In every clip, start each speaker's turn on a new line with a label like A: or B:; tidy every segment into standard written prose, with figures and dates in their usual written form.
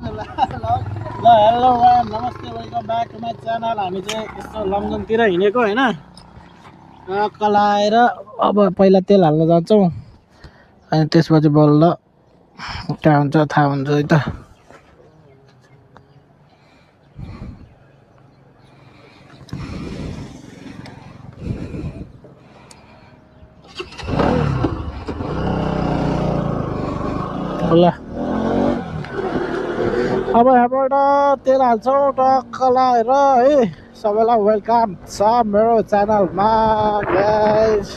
A: Hello नमस्ते welcome back to my channel. हामी चाहिँ यस्तो लमजुङतिर हिँडेको होइन, कलाएर अब पहिला तेल हाल्न जान्छौँ अनि त्यसपछि बल्ल कहाँ हुन्छ थाहा हुन्छ है त। ल अब यहाँबाट तेल हाल्छौँ टक्क लाएर है। सबैलाई वेलकम छ मेरो च्यानलमा गाइस।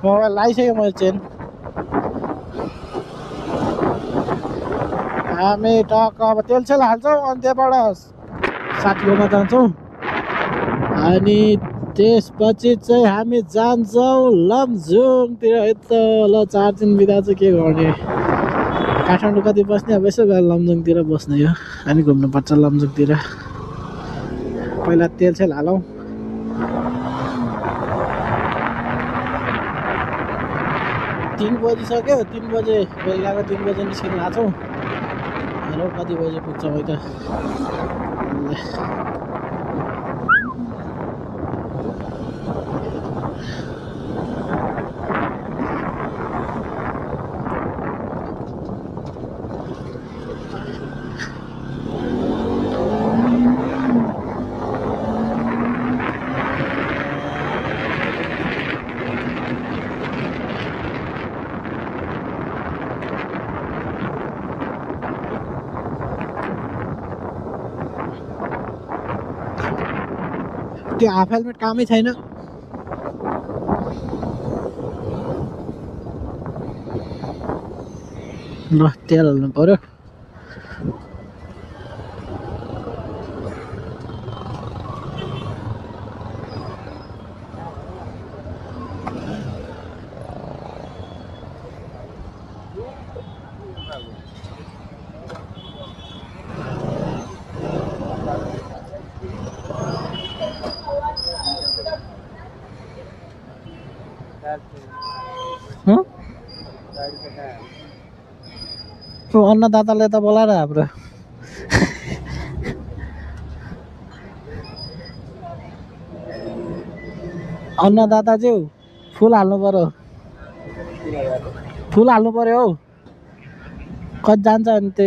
A: मोबाइल लगाइसक्यो मैले चेन। हामी टक्क अब तेल सेल हाल्छौँ अनि त्यहाँबाट साथीकोमा जान्छौँ अनि त्यसपछि चाहिँ हामी जान्छौँ लमजुङतिर है त। ल 4 दिन बिदा चाहिँ के गर्ने, काठमाडौँ कति बस्ने, अब यसो गएर लमजुङतिर बस्ने हो। अनि घुम्नुपर्छ लमजुङतिर। पहिला तेल सेल हालौँ। 3 बजिसक्यो, 3 बजे बेलुकाको 3 बजे निस्किन लाग्छौँ। हेलो कति बजे पुग्छौँ है त। त्यो हाफ हेलमेट कामै छैन। ल तेल हाल्नु पर्यो। अन्नदाताले त बोलाएर हाम्रो अन्नदाताज्यू फुल हाल्नु पर्यो, फुल हाल्नु पर्यो हौ। कति जान्छ अनि त्यो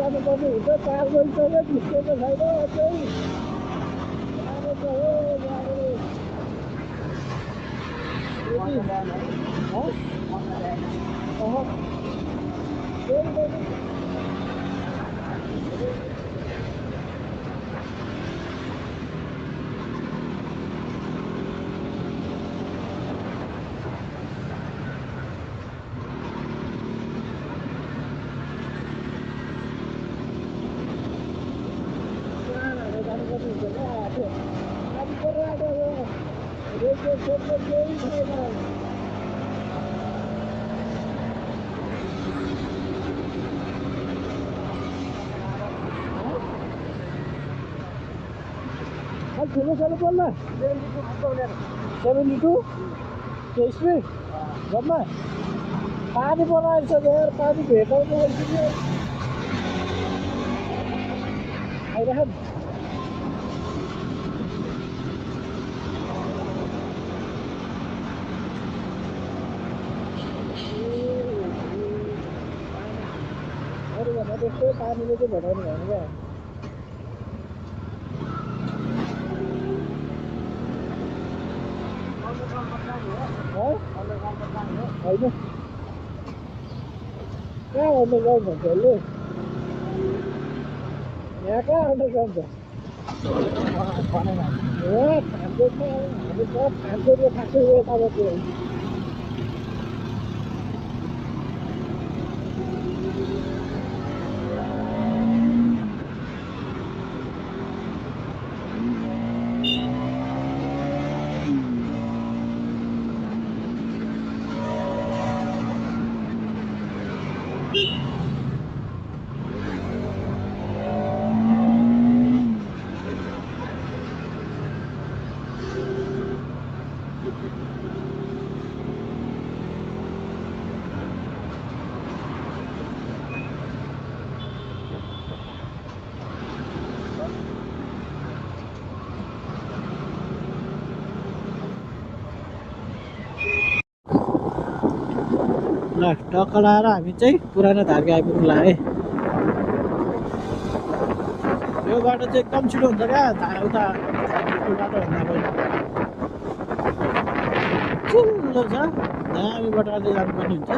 A: जानुपर्ने हुन्छ। 4 बजीसम्म निस्केको छैन चाहिँ ठुलो सानो बोल्न 72 त्यो स्पिड जम्मा पानी बनाएको छ यार। पानी भेटाउनु आइरहन्। भने त्यस्तै पानीले चाहिँ भेटाउनु भएन क्या होइन कहाँ अन्डरग्राउन्ड भन्छ यसले यहाँ कहाँ अन्डरग्राउन्ड छ खान्छौँ खासै यताबाट ल टक्क लाएर हामी चाहिँ पुरानो धार्के आइपुग्नु लाग्यो है यो बाटो चाहिँ एकदम छिटो हुन्छ क्या उता बाटोभन्दा पनि चिल्लो छ दामी बाटो अझै जानुपर्ने हुन्छ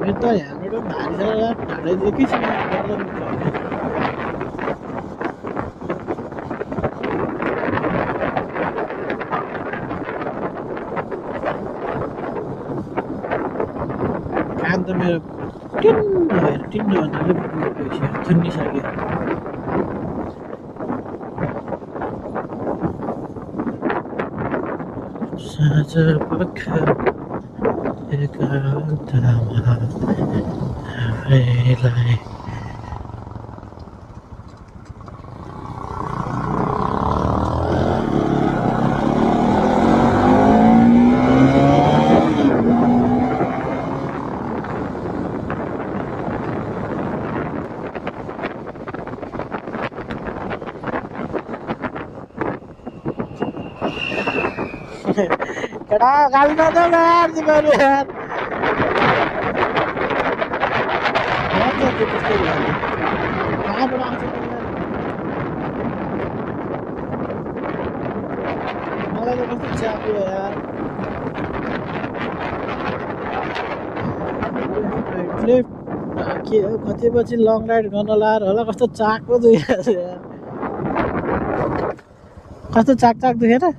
A: मेरो त यहाँबाट भारी छ ढाडै एकैछिन कान त मेरो टिन्न भएर टिन्नभन्दा भइसक्यो थुनिसक्यो साँझ पख एकान्तमा आफैलाई केटा गाली नदेऊ न यार तिमीहरू यार कहाँबाट आउँछ मलाई त कस्तो च्याप्यो यार फ्लिप के हो कति पछि लङ राइड गर्न लाएर होला कस्तो चाकको दुखेको छ यार कस्तो चाक चाक दुखेर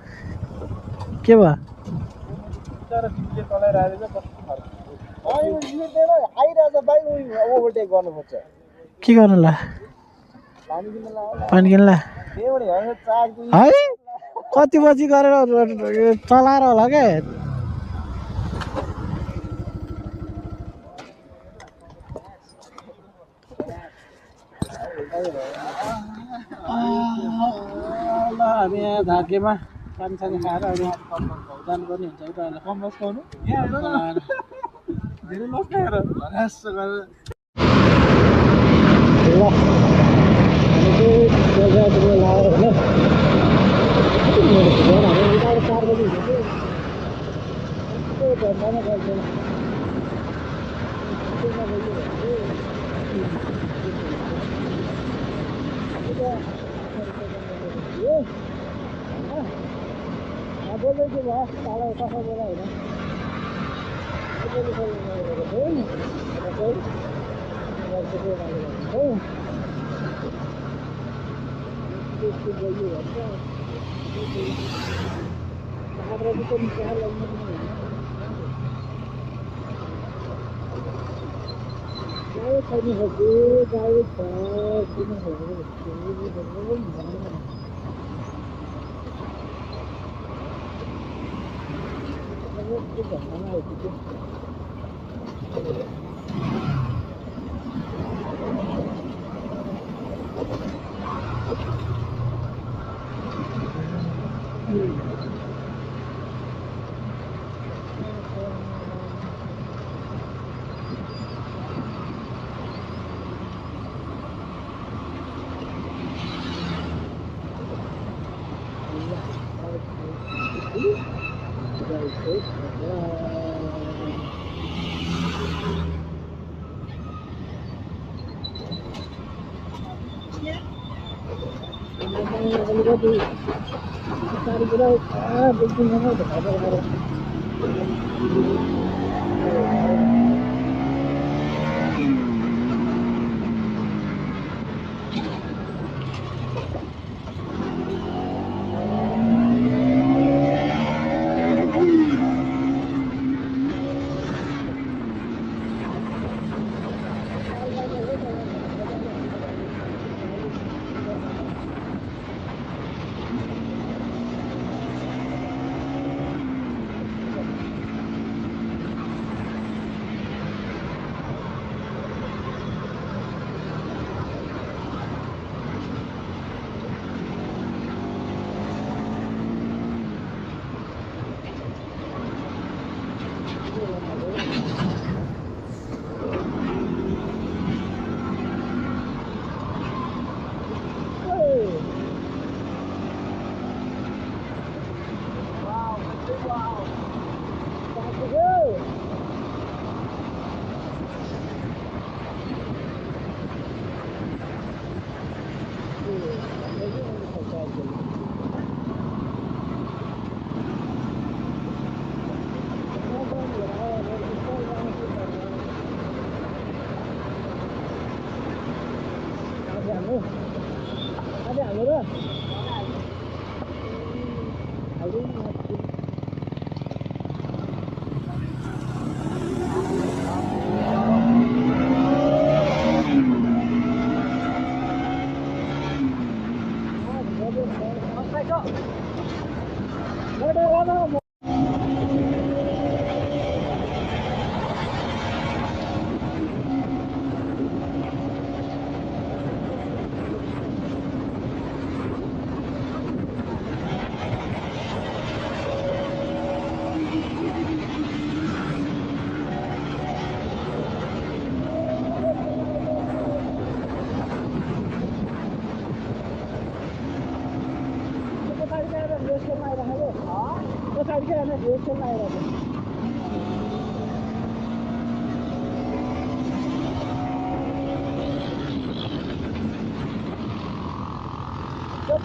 A: के भयो के गर्नु ला पानी किन्ला है कति बजी गरेर चलाएर होला क्या ल हामी यहाँ धाकेमा पानी सानी खाएर अहिले जानुपर्ने हुन्छ उता कम बस पाउनु धेरै लस खाएर बोल्दैछु भयो ताला कसै बोला अलिकति चारतिर देखिन्छ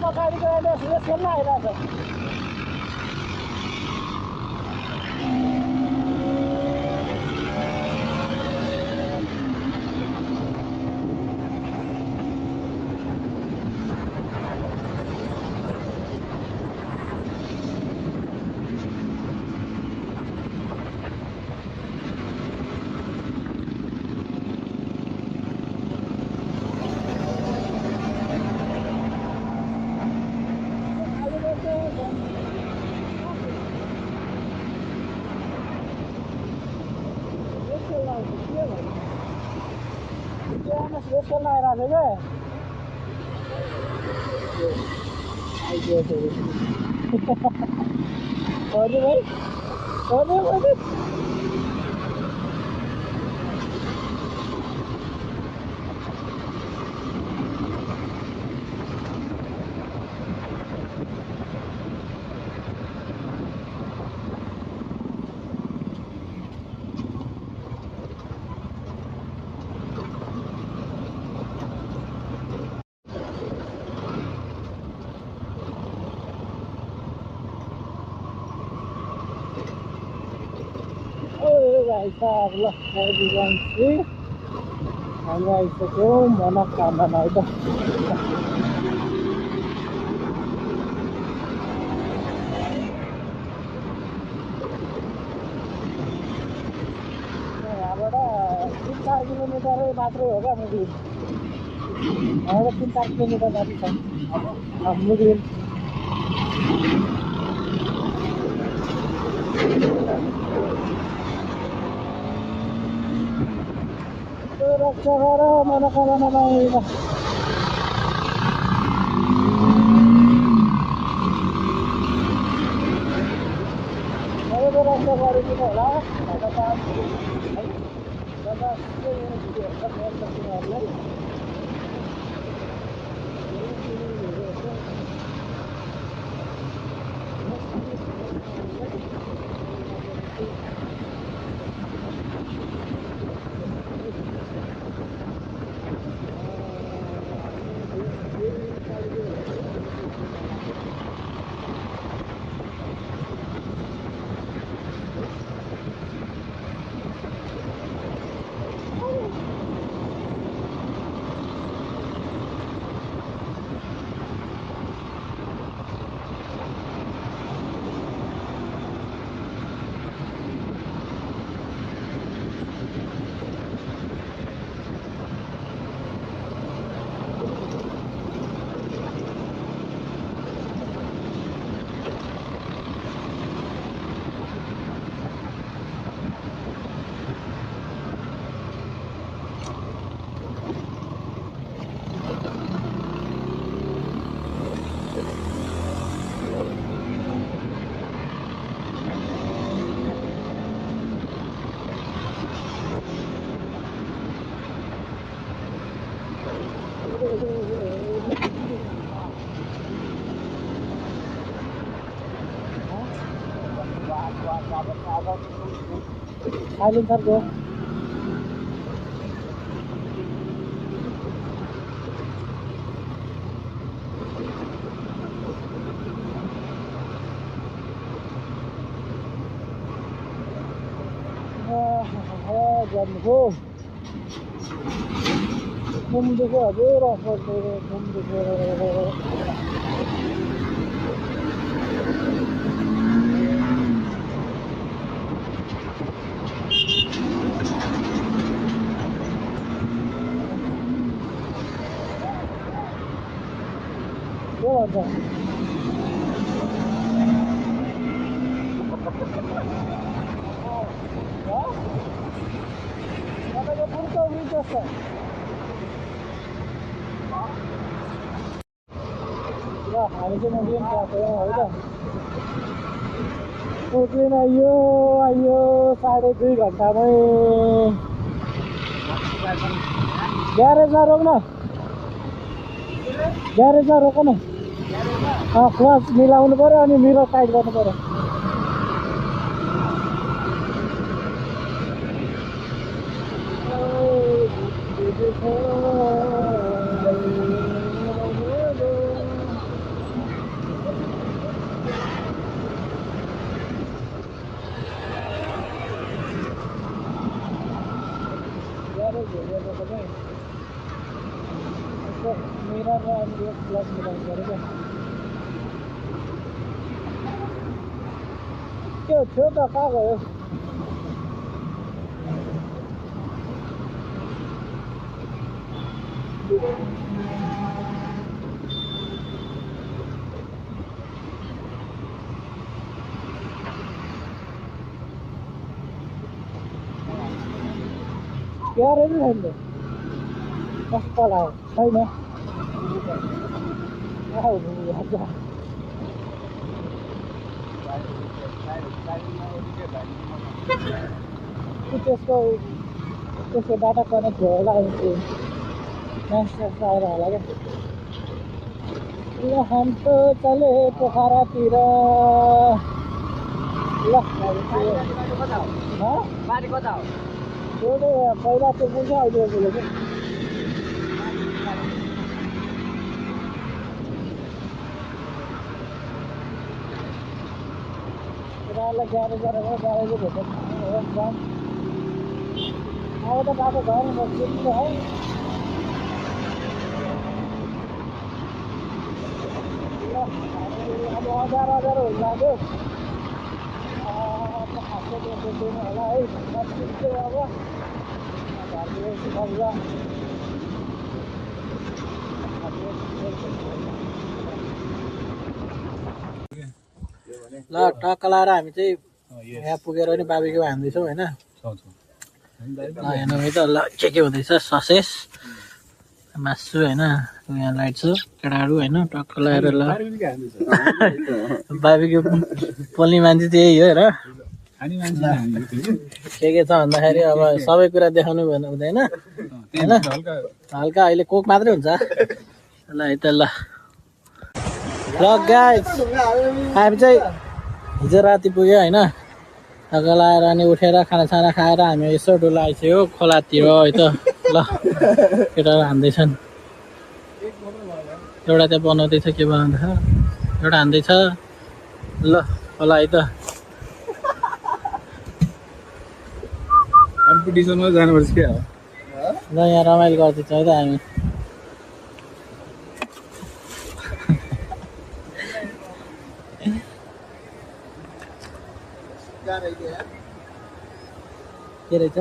A: पछाडि गएर खेल्न आइरहेको छ खेल्न आइरहेको छ ल हामी आइसक्यौँ मनोकामना है त यहाँबाट 3-4 किलोमिटरै मात्रै हो क्या मुगलिन यहाँबाट 3-4 किलोमिटर माथि छ मुगलिन रक्षा गर मनोकामनालाई रक्षा गरिदिनु होला साइलेन्सरको गर्नुको घुम दुख्यो हजुर घुम दुख्यो के भन्छ तपाईँको पुर्को ब्रिज जस्तो ल हामी चाहिँ मुस्लिम गएको है त मुस्लिम आइयो 2.5 घन्टामै ग्यारेजमा रोक्न ग्यारेजमा रोक न क्लच मिलाउनु पर्यो अनि मिरर टाइट गर्नु पर्यो मिरर र अनि यो क्लच मिलाउनु पर्यो क्या थियो त कहाँ गयो ग्यारेज छैन कस्तो लाग्यो छैन त्यसको डाटा कनेक्ट भयो होला म्यासेज आएर होला क्या हम त चले पोखरातिर ल पहिला त्यो बुझ्छ अहिले बोलेको केटाहरूलाई ग्यारेज गरेर ग्यारेजै भेट्छ अब त बाटो घर बस्छु है अब 1000 हुन्छ लाग्यो खासै देख्दैन होला है अब ल टक्क लाएर हामी चाहिँ यहाँ पुगेर नि बाबीको हान्दैछौँ होइन हेर्नु है त ल के हुँदैछ ससेस मासु होइन यहाँ लाइट छ केटाहरू होइन टक्क लाएर ल बाबीको पोल्ने मान्छे त्यही हो हेर के छ भन्दाखेरि अब सबै कुरा देखाउनु हुँदैन होइन हल्का अहिले कोक मात्रै हुन्छ ल है त ल गाइस हामी चाहिँ हिजो राति पुग्यो होइन टक्क लाएर अनि उठेर खानासाना खाएर हामी यसो डुल्न आइसक्यो खोलातिर है त ल केटाहरू हान्दैछन् एउटा त्यहाँ बनाउँदैछ के बनाउँदैछ एउटा हान्दैछ ल खोला है त कम्पिटिसनमा जानुपर्छ क्या ल यहाँ रमाइलो गर्दैछ है त हामी के रहेछ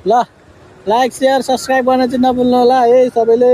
A: ल लाइक शेयर सब्सक्राइब गर्न चाहिँ नभुल्नु होला है सबैले।